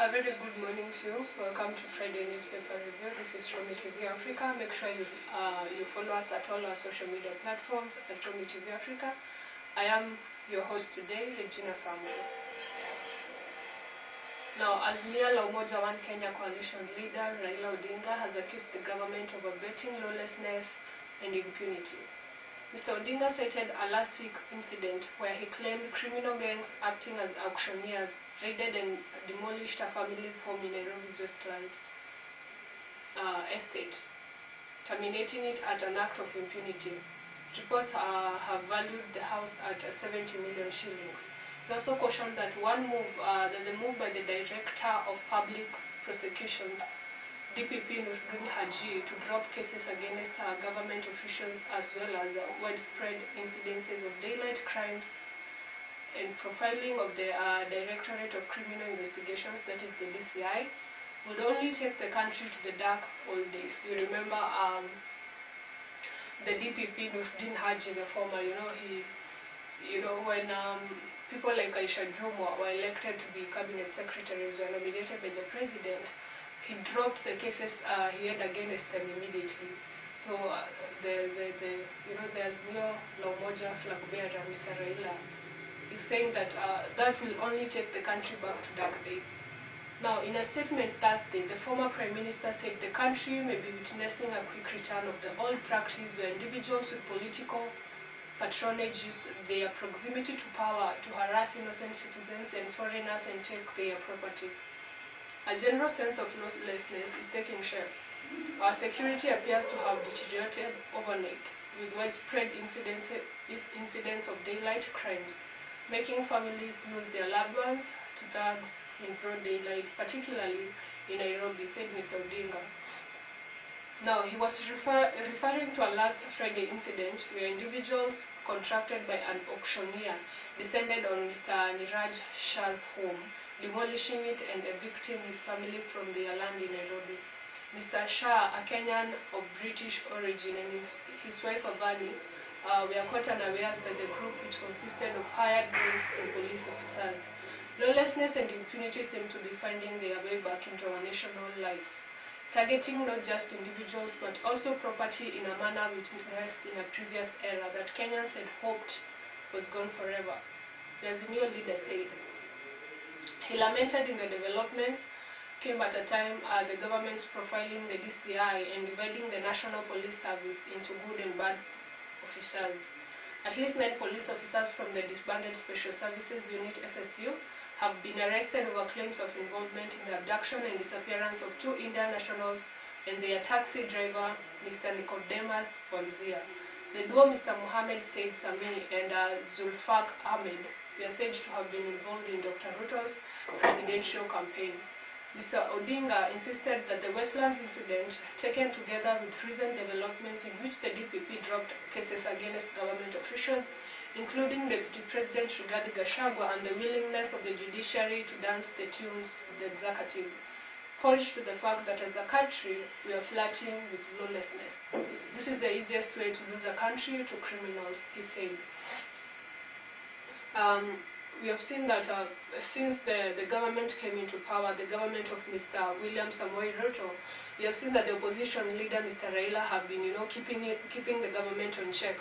A very good morning to you. Welcome to Friday Newspaper Review. This is Romy TV Africa. Make sure you follow us at all our social media platforms at Romy TV Africa. I am your host today, Regina Samuel. Now, Azimio la Umoja One Kenya coalition leader Raila Odinga has accused the government of abetting lawlessness and impunity. Mr. Odinga cited a last week incident where he claimed criminal gangs acting as auctioneers raided and demolished a family's home in Nairobi's Westlands estate, terminating it at an act of impunity. Reports have valued the house at 70 million shillings. He also cautioned that the move by the Director of Public Prosecutions, DPP Nurdin Haji, to drop cases against government officials as well as widespread incidences of daylight crimes and profiling of the Directorate of Criminal Investigations, that is the DCI, would only take the country to the dark old days. You remember the DPP Nurdin Haji, the former, when people like Aisha Jumwa were elected to be cabinet secretaries or nominated by the president, he dropped the cases he had against them immediately. So the Azimio la Umoja flag bearer, Mr. Raila, is saying that that will only take the country back to dark days. Now, in a statement Thursday, the former Prime Minister said the country may be witnessing a quick return of the old practice where individuals with political patronage used their proximity to power to harass innocent citizens and foreigners and take their property. A general sense of lawlessness is taking shape. Our security appears to have deteriorated overnight, with widespread incidents of daylight crimes, making families lose their loved ones to thugs in broad daylight, particularly in Nairobi, said Mr. Odinga. Now, he was referring to a last Friday incident where individuals contracted by an auctioneer descended on Mr. Niraj Shah's home, demolishing it and evicting his family from their land in Nairobi. Mr. Shah, a Kenyan of British origin, and his wife Avani were caught unawares by the group, which consisted of hired guns and police officers. Lawlessness and impunity seem to be finding their way back into our national life, targeting not just individuals but also property in a manner witnessed in a previous era that Kenyans had hoped was gone forever. The Azimio leader said. He lamented in the developments came at a time the government's profiling the DCI and dividing the National Police Service into good and bad officers. At least 9 police officers from the disbanded Special Services Unit SSU have been arrested over claims of involvement in the abduction and disappearance of 2 Indian nationals and their taxi driver, Mr. Nicodemus Wanzia. The duo Mr. Mohammed Said Sami and Zulfaq Ahmed were said to have been involved in Dr. Ruto's presidential campaign. Mr. Odinga insisted that the Westlands incident, taken together with recent developments in which the DPP dropped cases against government officials, including Deputy President Rigathi Gachagua, and the willingness of the judiciary to dance the tunes of the executive, points to the fact that as a country, we are flirting with lawlessness. This is the easiest way to lose a country to criminals, he said. We have seen that since the government came into power, the government of Mr. William Samoei Ruto, we have seen that the opposition leader, Mr. Raila, have been, keeping the government on check,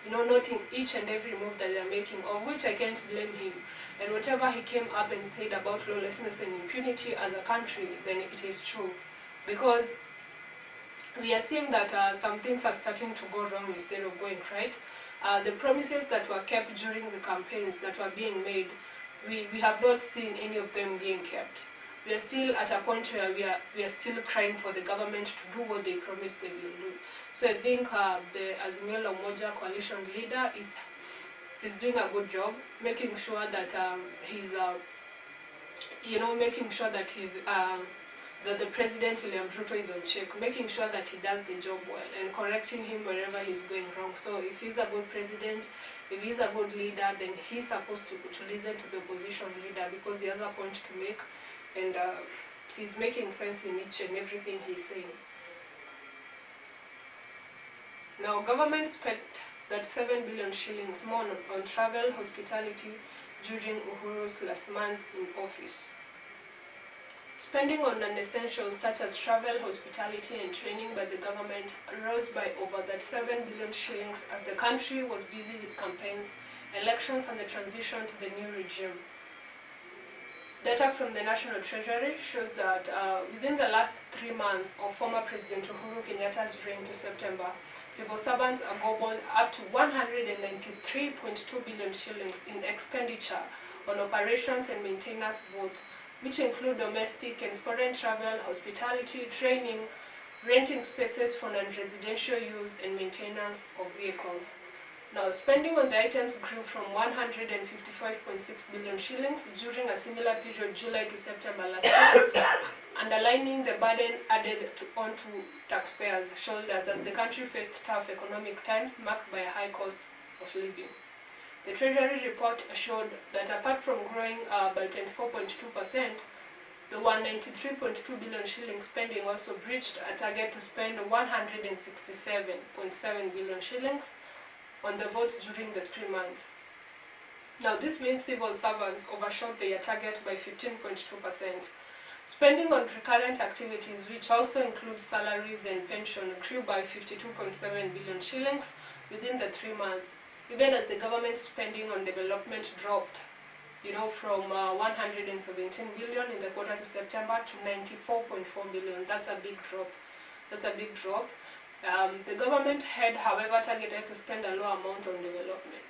noting each and every move that they are making, of which I can't blame him. And whatever he came up and said about lawlessness and impunity as a country, then it is true. Because we are seeing that some things are starting to go wrong instead of going right. The promises that were kept during the campaigns that were being made, we have not seen any of them being kept. We are still at a point where we are still crying for the government to do what they promised they will do. So I think the Azimio la Umoja coalition leader is doing a good job, making sure that that the President William Ruto is on check, making sure that he does the job well and correcting him wherever he's going wrong. So if he's a good president, if he's a good leader, then he's supposed to listen to the opposition leader, because he has a point to make, and he's making sense in each and everything he's saying. Now, government spent that 7 billion shillings more on travel, hospitality during Uhuru's last month in office. Spending on non-essentials such as travel, hospitality and training by the government rose by over that 7 billion shillings as the country was busy with campaigns, elections and the transition to the new regime. Data from the National Treasury shows that within the last 3 months of former President Uhuru Kenyatta's reign to September, civil servants are gobbled up to 193.2 billion shillings in expenditure on operations and maintenance votes, which include domestic and foreign travel, hospitality, training, renting spaces for non-residential use and maintenance of vehicles. Now, spending on the items grew from 155.6 billion shillings during a similar period, July to September last year, underlining the burden added onto taxpayers' shoulders as the country faced tough economic times marked by a high cost of living. The Treasury report showed that apart from growing by 24.2%, the 193.2 billion shilling spending also breached a target to spend 167.7 billion shillings on the votes during the 3 months. Now, this means civil servants overshot their target by 15.2%. Spending on recurrent activities, which also includes salaries and pension, grew by 52.7 billion shillings within the 3 months, even as the government spending on development dropped, from 117 billion in the quarter to September to 94.4 billion. That's a big drop. The government had, however, targeted to spend a low amount on development.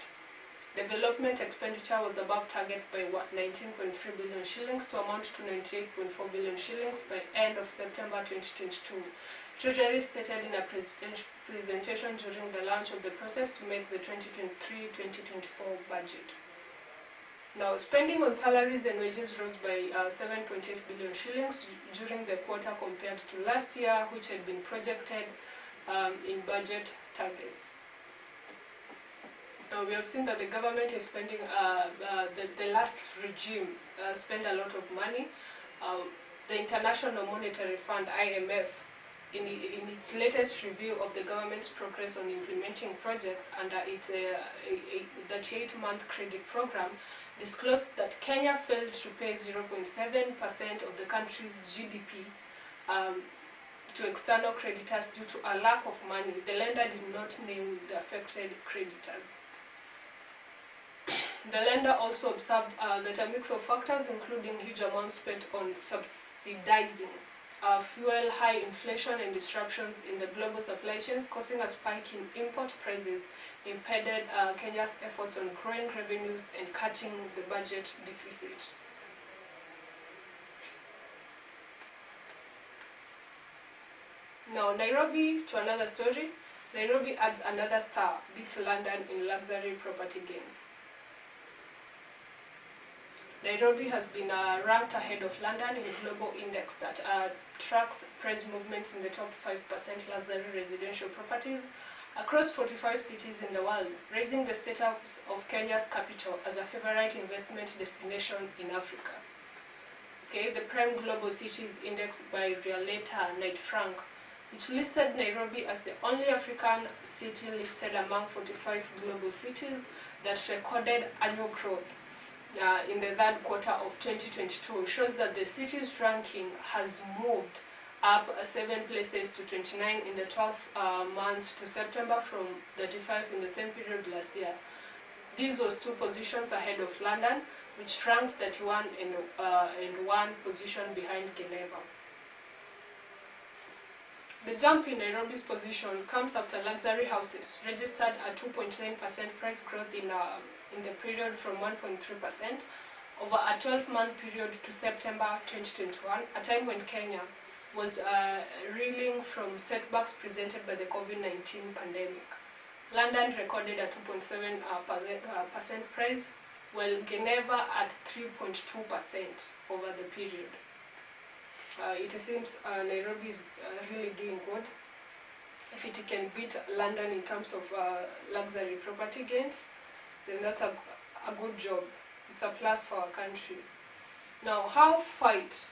Development expenditure was above target by 19.3 billion shillings to amount to 98.4 billion shillings by end of September 2022. Treasury stated in a presentation during the launch of the process to make the 2023-2024 budget. Now, spending on salaries and wages rose by 7.8 billion shillings during the quarter compared to last year, which had been projected in budget targets. Now, we have seen that the government is spending, the last regime spent a lot of money. The International Monetary Fund, IMF, in its latest review of the government's progress on implementing projects under its 38-month credit program, disclosed that Kenya failed to pay 0.7% of the country's GDP to external creditors due to a lack of money. The lender did not name the affected creditors. The lender also observed that a mix of factors, including huge amounts spent on subsidizing fuel, high inflation and disruptions in the global supply chains, causing a spike in import prices, impeded Kenya's efforts on growing revenues and cutting the budget deficit. Now, Nairobi, to another story. Nairobi adds another star, beats London in luxury property gains. Nairobi has been ranked ahead of London in a global index that tracks price movements in the top 5% luxury residential properties across 45 cities in the world, raising the status of Kenya's capital as a favorite investment destination in Africa. Okay, the Prime Global Cities Index by Realtor Knight Frank, which listed Nairobi as the only African city listed among 45 global cities that recorded annual growth in the third quarter of 2022, shows that the city's ranking has moved up 7 places to 29 in the 12 months to September from 35 in the same period last year. This was 2 positions ahead of London, which ranked 31 and 1 position behind Geneva. The jump in Nairobi's position comes after luxury houses registered a 2.9% price growth in the period from 1.3% over a 12-month period to September 2021, a time when Kenya was reeling from setbacks presented by the COVID-19 pandemic. London recorded a 2.7% price, while Geneva at 3.2% over the period. It seems Nairobi is really doing good. If it can beat London in terms of luxury property gains, then that's a good job. It's a plus for our country. Now, how fight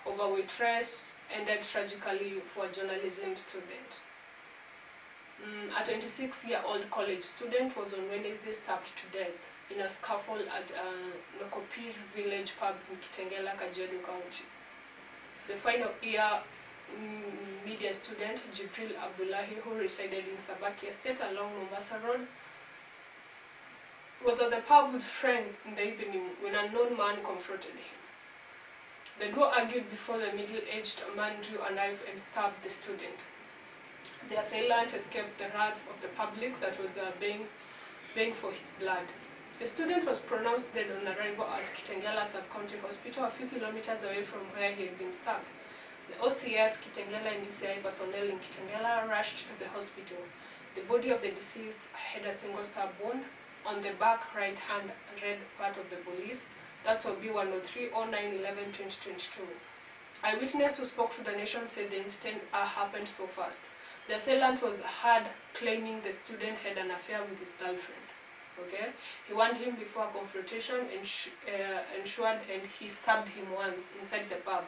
over waitress ended tragically for a journalism student. A 26-year-old college student was on Wednesday stabbed to death in a scuffle at Nokopir village pub in Kitengela, Kajiado County. The final year media student, Jibril Abdullahi, who resided in Sabaki Estate along Mombasa Road, was at the pub with friends in the evening when an unknown man confronted him. The duo argued before the middle-aged man drew a knife and stabbed the student. The assailant escaped the wrath of the public that was baying for his blood. The student was pronounced dead on arrival at Kitengela Sub-County Hospital, a few kilometers away from where he had been stabbed. The OCS, Kitengela and DCI personnel in Kitengela rushed to the hospital. The body of the deceased had a single stab wound on the back right-hand red part of the police. That's OB 103 09/11/2022. A witness who spoke to the nation said the incident happened so fast. The assailant was heard claiming the student had an affair with his girlfriend. Okay, he warned him before a confrontation ensued, and he stabbed him once inside the pub.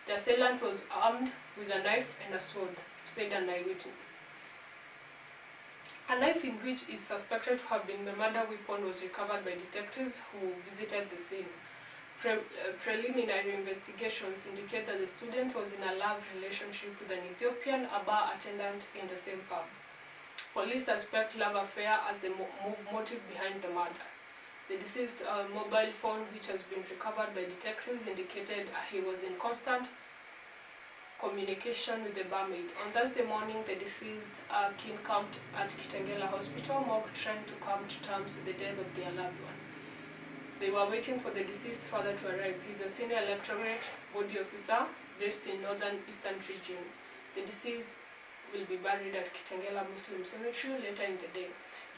The assailant was armed with a knife and a sword, said an eyewitness. A knife in which is suspected to have been the murder weapon was recovered by detectives who visited the scene. Preliminary investigations indicate that the student was in a love relationship with an Ethiopian bar attendant in the same pub. Police suspect love affair as the motive behind the murder. The deceased mobile phone, which has been recovered by detectives, indicated he was in constant communication with the barmaid. On Thursday morning, the deceased kin camped at Kitengela Hospital morgue trying to come to terms with the death of their loved one. They were waiting for the deceased father to arrive. He is a senior electorate body officer based in Northern Eastern region. The deceased will be buried at Kitengela Muslim Cemetery later in the day.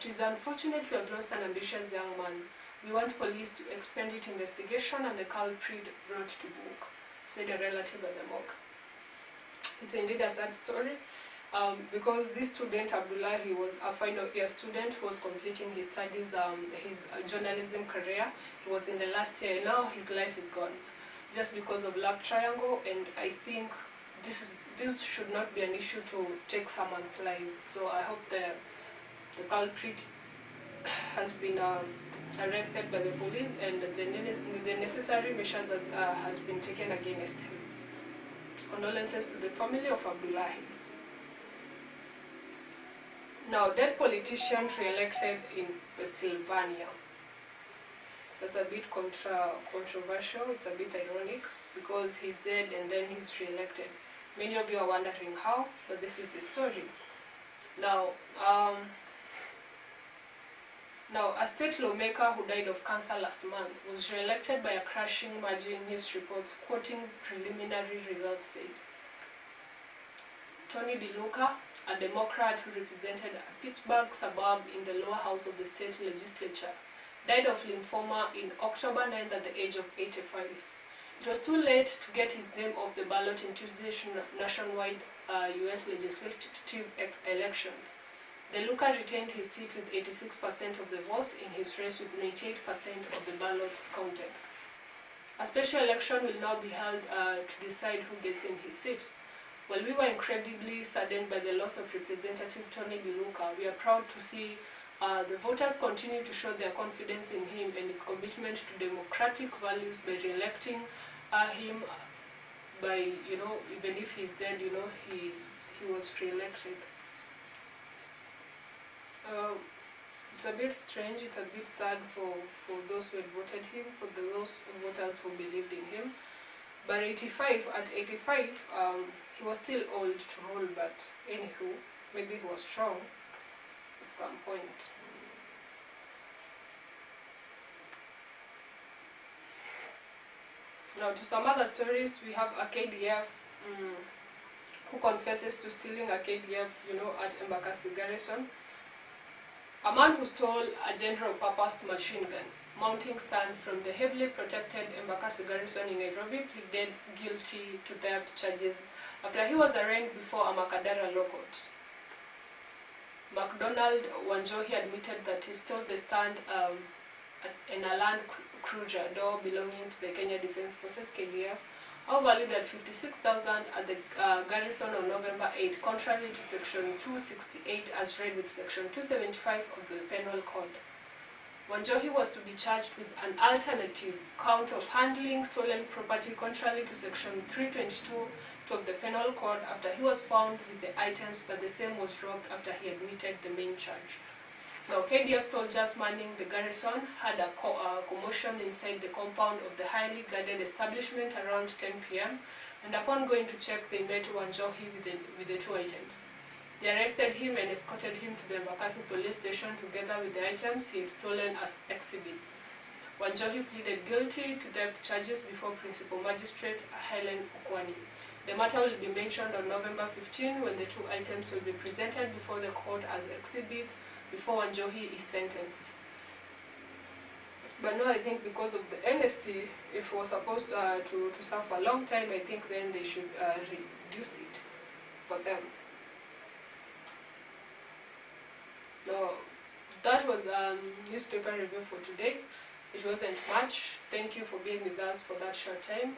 It is unfortunate we have lost an ambitious young man. We want police to expedite investigation and the culprit brought to book, said a relative at the morgue. It's indeed a sad story because this student, Abdullah, he was a final year student who was completing his studies, his journalism career. He was in the last year, and now his life is gone just because of love triangle, and I think this should not be an issue to take someone's life. So I hope the culprit has been arrested by the police and the necessary measures has been taken against him. Condolences to the family of Abdullahi. Now, dead politician re-elected in Pennsylvania. That's a bit controversial. It's a bit ironic because he's dead and then he's re-elected. Many of you are wondering how, but this is the story. Now, a state lawmaker who died of cancer last month was re-elected by a crushing margin, news reports quoting preliminary results said. Tony DeLuca, a Democrat who represented a Pittsburgh suburb in the lower house of the state legislature, died of lymphoma in October 9th at the age of 85. It was too late to get his name off the ballot in Tuesday's nationwide U.S. legislative elections. DeLuca retained his seat with 86% of the votes in his race with 98% of the ballots counted. A special election will now be held to decide who gets in his seat. While we were incredibly saddened by the loss of Representative Tony DeLuca, we are proud to see the voters continue to show their confidence in him and his commitment to democratic values by re-electing him by, even if he's dead, he was re-elected. It's a bit strange, it's a bit sad for those who had voted him, for those voters who believed in him. But at 85, he was still old to rule, but anywho, maybe he was strong at some point. Now, to some other stories, we have a KDF who confesses to stealing a KDF, at Embakasi Garrison. A man who stole a general-purpose machine gun mounting stand from the heavily protected Embakasi garrison in Nairobi pleaded guilty to theft charges after he was arraigned before a Makadara law court. McDonald Wanjohi admitted that he stole the stand in a Land Cruiser door belonging to the Kenya Defence Forces (KDF), all valued at 56,000 at the garrison on November 8, contrary to Section 268 as read with Section 275 of the Penal Code. Wanjohi was to be charged with an alternative count of handling stolen property contrary to Section 322 of the Penal Code after he was found with the items, but the same was dropped after he admitted the main charge. Now, KDF soldiers manning the garrison had a commotion inside the compound of the highly guarded establishment around 10 p.m. and upon going to check, they met Wanjohi with the two items. They arrested him and escorted him to the Embakasi police station together with the items he had stolen as exhibits. Wanjohi pleaded guilty to theft charges before Principal Magistrate Helen Okwani. The matter will be mentioned on November 15 when the two items will be presented before the court as exhibits before Wanjohi is sentenced. But no, I think because of the amnesty, if it was supposed to serve for a long time, I think then they should reduce it for them. No, that was newspaper review for today. It wasn't much. Thank you for being with us for that short time.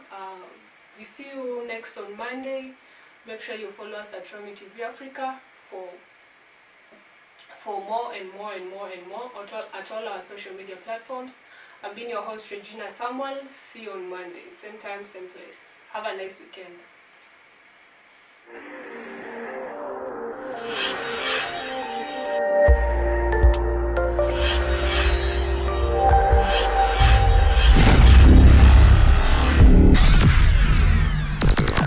We see you next on Monday. Make sure you follow us at Romy TV Africa for more and more at all our social media platforms. I've been your host, Regina Samuel. See you on Monday, same time, same place. Have a nice weekend.